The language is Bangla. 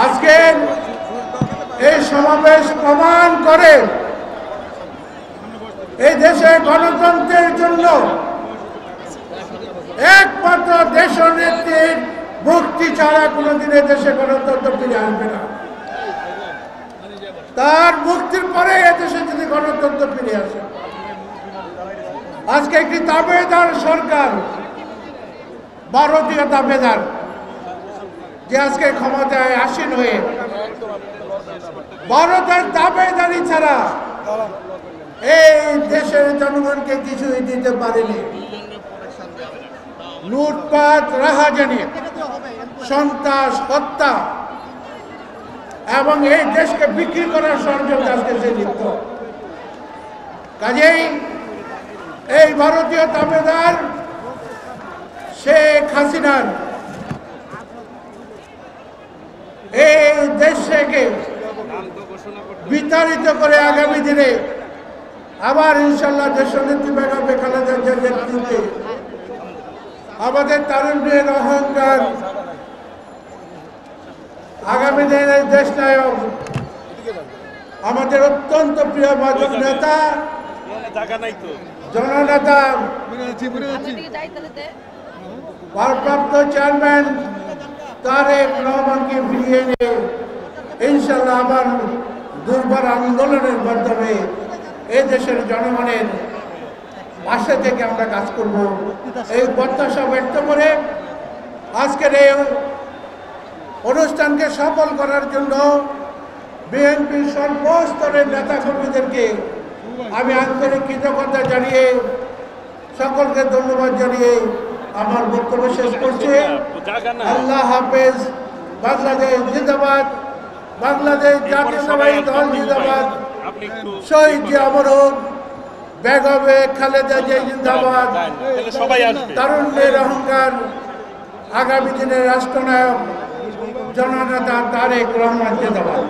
আজকে এই সমাবেশ প্রমাণ করে এই দেশে গণতন্ত্রের জন্য একমাত্র দেশনেত্রীর মুক্তি ছাড়া কোনোদিন দেশে গণতন্ত্র ফিরে আসবে না। তার মুক্তির পরে এদেশে যদি গণতন্ত্র ফিরে আসে, আজকে একটি দাবেদার সরকার, ভারতীয় দাবেদার, যে আজকে ক্ষমতায় আসীন হয়ে ভারতের দাবেদারি ছাড়া এই দেশের জনগণকে কিছুই দিতে পারেনি। লুটপাট, রাহাজানি, সন্ত্রাস, হত্যা এবং এই দেশকে বিক্রি করার ষড়যন্ত্র আজকে সে লিপ্ত। কাজেই এই ভারতীয় দাবেদার শেখ হাসিনার এই দেশকে বিতাড়িত করে আগামী দিনে আবার ইনশাল্লাহ দেশনেত্রী বেগম খালেদা জিয়ার নেতৃত্বে আমাদের তারুণ্যের অহংকার, আগামী দিনের দেশ নায়ক, আমাদের অত্যন্ত প্রিয় মাদক নেতা, জননেতা, ভারপ্রাপ্ত চেয়ারম্যান তারেক রহমানকে ফিরিয়ে এনে ইনশাল্লাহ আবার দুর্বার আন্দোলনের মাধ্যমে এই দেশের জনগণের পাশে থেকে আমরা কাজ করব, এই প্রত্যাশা ব্যক্ত করে আজকের এই অনুষ্ঠানকে সফল করার জন্য বিএনপির সর্বস্তরের নেতাকর্মীদেরকে আমি আন্তরিক কৃতজ্ঞতা জানিয়ে সকলকে ধন্যবাদ জানিয়ে আমার বক্তব্য শেষ করছি। আল্লাহ হাফেজ। বাংলাদেশ জিন্দাবাদ, বাংলাদেশ জাতীয়তাবাদী দল জিন্দাবাদ, শহীদ জিয়া মরহুম বেগম খালেদা জিয়া জিন্দাবাদ, তারুণ্যের অহংকার, আগামী দিনের রাষ্ট্রনায়ক জননেতা তারেক রহমান জিন্দাবাদ।